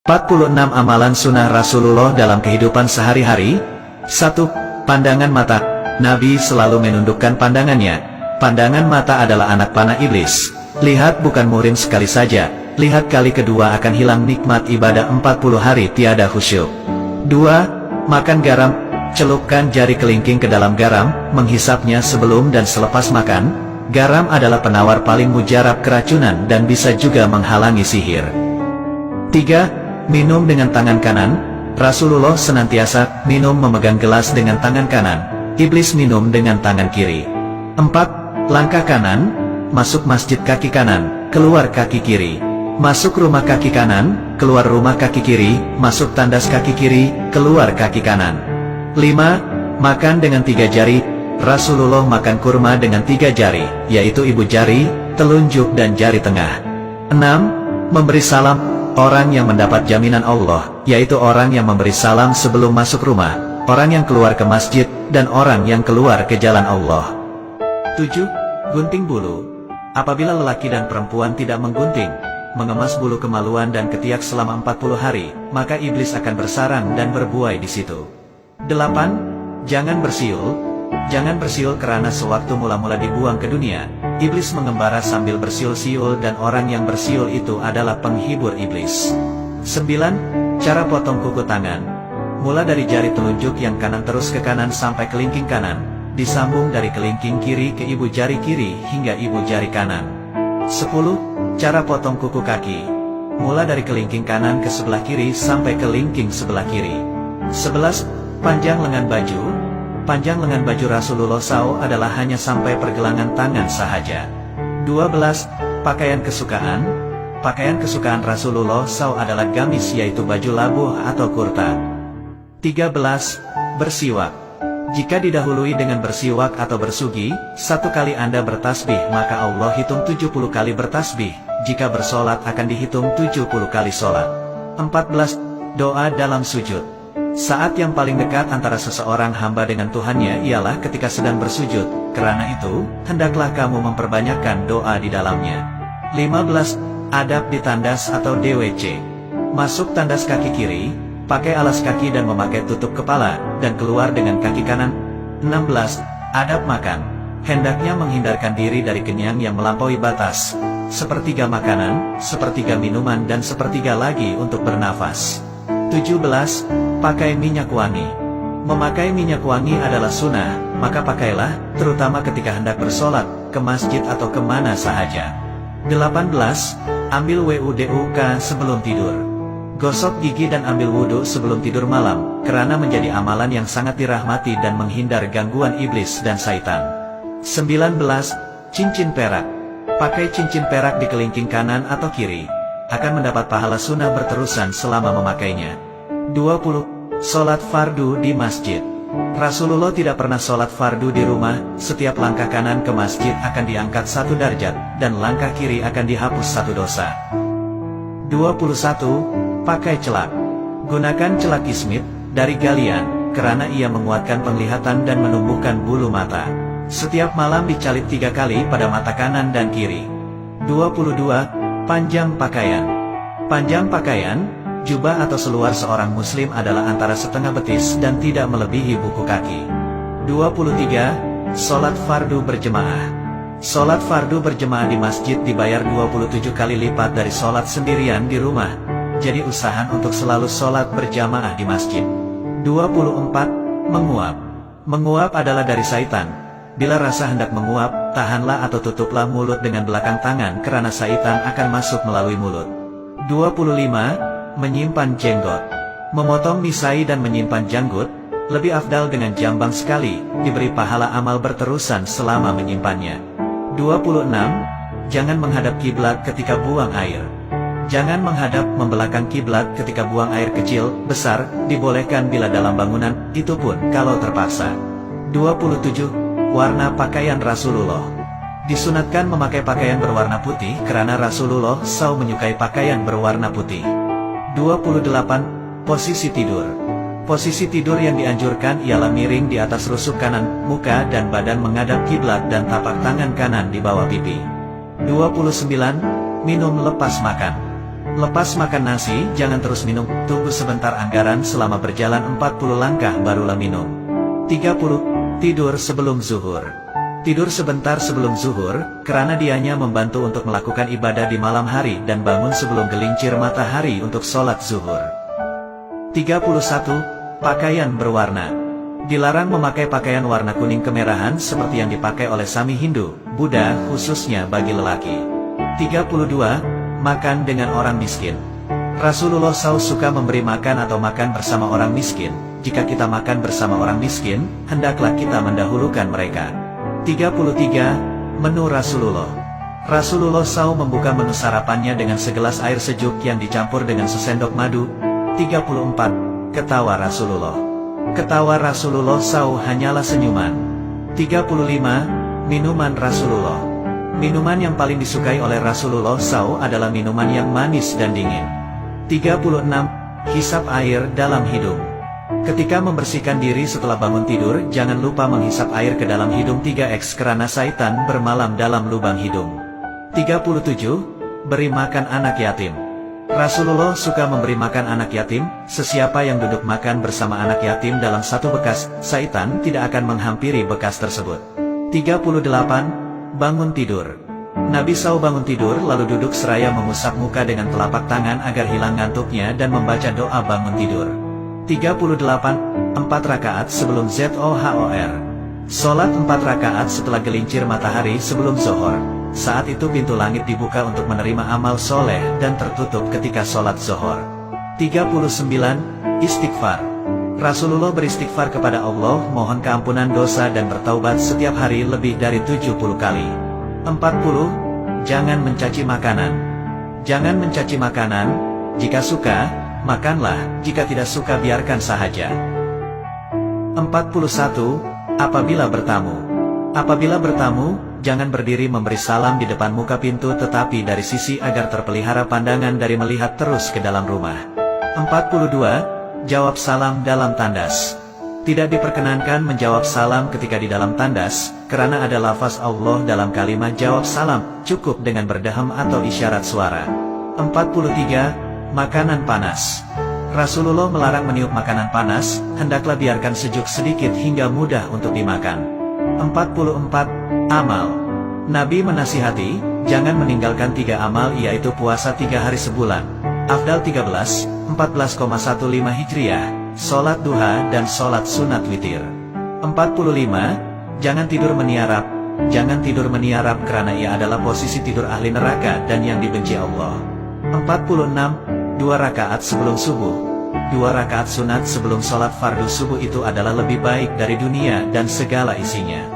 46 Amalan Sunnah Rasulullah dalam kehidupan sehari-hari. 1. Pandangan mata. Nabi selalu menundukkan pandangannya. Pandangan mata adalah anak panah iblis. Lihat bukan murim sekali saja, lihat kali kedua akan hilang nikmat ibadah 40 hari tiada khusyuk. 2. Makan garam. Celupkan jari kelingking ke dalam garam, menghisapnya sebelum dan selepas makan. Garam adalah penawar paling mujarab keracunan dan bisa juga menghalangi sihir. 3. Minum dengan tangan kanan. Rasulullah senantiasa minum memegang gelas dengan tangan kanan. Iblis minum dengan tangan kiri. 4. Langkah kanan. Masuk masjid kaki kanan, keluar kaki kiri. Masuk rumah kaki kanan, keluar rumah kaki kiri. Masuk tandas kaki kiri, keluar kaki kanan. 5. Makan dengan 3 jari. Rasulullah makan kurma dengan 3 jari, yaitu ibu jari, telunjuk dan jari tengah. 6. Memberi salam. Orang yang mendapat jaminan Allah, yaitu orang yang memberi salam sebelum masuk rumah, orang yang keluar ke masjid, dan orang yang keluar ke jalan Allah. 7. Gunting bulu. Apabila lelaki dan perempuan tidak menggunting, mengemas bulu kemaluan dan ketiak selama 40 hari, maka iblis akan bersarang dan berbuai di situ. 8. Jangan bersiul. Jangan bersiul karena sewaktu mula-mula dibuang ke dunia, iblis mengembara sambil bersiul-siul dan orang yang bersiul itu adalah penghibur iblis. 9. Cara potong kuku tangan. Mula dari jari telunjuk yang kanan terus ke kanan sampai kelingking kanan, disambung dari kelingking kiri ke ibu jari kiri hingga ibu jari kanan. 10. Cara potong kuku kaki. Mula dari kelingking kanan ke sebelah kiri sampai kelingking sebelah kiri. 11. Panjang lengan baju. Panjang lengan baju Rasulullah SAW adalah hanya sampai pergelangan tangan sahaja. 12. Pakaian kesukaan. Pakaian kesukaan Rasulullah SAW adalah gamis, yaitu baju labuh atau kurta. 13. Bersiwak. Jika didahului dengan bersiwak atau bersugi, 1 kali Anda bertasbih maka Allah hitung 70 kali bertasbih. Jika bersolat akan dihitung 70 kali solat. 14. Doa dalam sujud. Saat yang paling dekat antara seseorang hamba dengan Tuhannya ialah ketika sedang bersujud. Karena itu, hendaklah kamu memperbanyakkan doa di dalamnya. 15. Adab di tandas atau DWC. Masuk tandas kaki kiri, pakai alas kaki dan memakai tutup kepala, dan keluar dengan kaki kanan. 16. Adab makan. Hendaknya menghindarkan diri dari kenyang yang melampaui batas. Sepertiga makanan, sepertiga minuman dan sepertiga lagi untuk bernafas. 17. Pakai minyak wangi. Memakai minyak wangi adalah sunnah, maka pakailah, terutama ketika hendak bersolat, ke masjid atau kemana sahaja. 18. Ambil WUDUK sebelum tidur. Gosok gigi dan ambil wudhu sebelum tidur malam, karena menjadi amalan yang sangat dirahmati dan menghindar gangguan iblis dan syaitan. 19. Cincin perak. Pakai cincin perak di kelingking kanan atau kiri, akan mendapat pahala sunnah berterusan selama memakainya. 20. Sholat fardu di masjid. Rasulullah tidak pernah sholat fardu di rumah. Setiap langkah kanan ke masjid akan diangkat 1 derajat, dan langkah kiri akan dihapus 1 dosa. 21. Pakai celak. Gunakan celak ismit dari galian, karena ia menguatkan penglihatan dan menumbuhkan bulu mata. Setiap malam dicalip 3 kali pada mata kanan dan kiri. 22. Panjang pakaian. Panjang pakaian, jubah atau seluar seorang muslim adalah antara setengah betis dan tidak melebihi buku kaki. 23. Sholat fardu berjemaah. Sholat fardu berjemaah di masjid dibayar 27 kali lipat dari sholat sendirian di rumah. Jadi usahakan untuk selalu sholat berjamaah di masjid. 24. Menguap. Menguap adalah dari syaitan. Bila rasa hendak menguap, tahanlah atau tutuplah mulut dengan belakang tangan karena syaitan akan masuk melalui mulut. 25. Menyimpan jenggot. Memotong misai dan menyimpan janggut, lebih afdal dengan jambang sekali, diberi pahala amal berterusan selama menyimpannya. 26. Jangan menghadap kiblat ketika buang air. Jangan menghadap membelakang kiblat ketika buang air kecil, besar, dibolehkan bila dalam bangunan, itu pun kalau terpaksa. 27. Warna pakaian Rasulullah. Disunatkan memakai pakaian berwarna putih karena Rasulullah SAW menyukai pakaian berwarna putih. 28. Posisi tidur. Posisi tidur yang dianjurkan ialah miring di atas rusuk kanan, muka dan badan menghadap kiblat dan tapak tangan kanan di bawah pipi. 29. Minum lepas makan. Lepas makan nasi, jangan terus minum, tunggu sebentar anggaran selama berjalan 40 langkah barulah minum. 30. Tidur sebelum zuhur. Tidur sebentar sebelum zuhur, karena dianya membantu untuk melakukan ibadah di malam hari dan bangun sebelum gelincir matahari untuk sholat zuhur. 31. Pakaian berwarna. Dilarang memakai pakaian warna kuning kemerahan seperti yang dipakai oleh Sami Hindu, Buddha, khususnya bagi lelaki. 32. Makan dengan orang miskin. Rasulullah SAW suka memberi makan atau makan bersama orang miskin. Jika kita makan bersama orang miskin, hendaklah kita mendahulukan mereka. 33. Menu Rasulullah. Rasulullah SAW membuka menu sarapannya dengan segelas air sejuk yang dicampur dengan sesendok madu. 34. Ketawa Rasulullah. Ketawa Rasulullah SAW hanyalah senyuman. 35. Minuman Rasulullah. Minuman yang paling disukai oleh Rasulullah SAW adalah minuman yang manis dan dingin. 36. Hisap air dalam hidung. Ketika membersihkan diri setelah bangun tidur, jangan lupa menghisap air ke dalam hidung 3x karena syaitan bermalam dalam lubang hidung. 37. Beri makan anak yatim. Rasulullah suka memberi makan anak yatim. Sesiapa yang duduk makan bersama anak yatim dalam satu bekas, syaitan tidak akan menghampiri bekas tersebut. 38. Bangun tidur. Nabi SAW bangun tidur lalu duduk seraya mengusap muka dengan telapak tangan agar hilang ngantuknya dan membaca doa bangun tidur. 38. 4 rakaat sebelum Zuhur. Sholat 4 rakaat setelah gelincir matahari sebelum zuhur. Saat itu pintu langit dibuka untuk menerima amal soleh dan tertutup ketika sholat zuhur. 39. Istighfar. Rasulullah beristighfar kepada Allah, mohon keampunan dosa dan bertaubat setiap hari lebih dari 70 kali. 40. Jangan mencaci makanan. Jangan mencaci makanan. Jika suka, makanlah. Jika tidak suka, biarkan sahaja. 41. Apabila bertamu. Apabila bertamu, jangan berdiri memberi salam di depan muka pintu tetapi dari sisi agar terpelihara pandangan dari melihat terus ke dalam rumah. 42. Jawab salam dalam tandas. Tidak diperkenankan menjawab salam ketika di dalam tandas, karena ada lafaz Allah dalam kalimat jawab salam, cukup dengan berdehem atau isyarat suara. 43. Makanan panas. Rasulullah melarang meniup makanan panas, hendaklah biarkan sejuk sedikit hingga mudah untuk dimakan. 44. Amal. Nabi menasihati, jangan meninggalkan 3 amal yaitu puasa 3 hari sebulan, Afdal 13, 14,15 Hijriah, sholat duha dan sholat sunat witir. 45. Jangan tidur meniarap. Jangan tidur meniarap karena ia adalah posisi tidur ahli neraka dan yang dibenci Allah. 46. 2 rakaat sebelum subuh. 2 rakaat sunat sebelum sholat fardu subuh itu adalah lebih baik dari dunia dan segala isinya.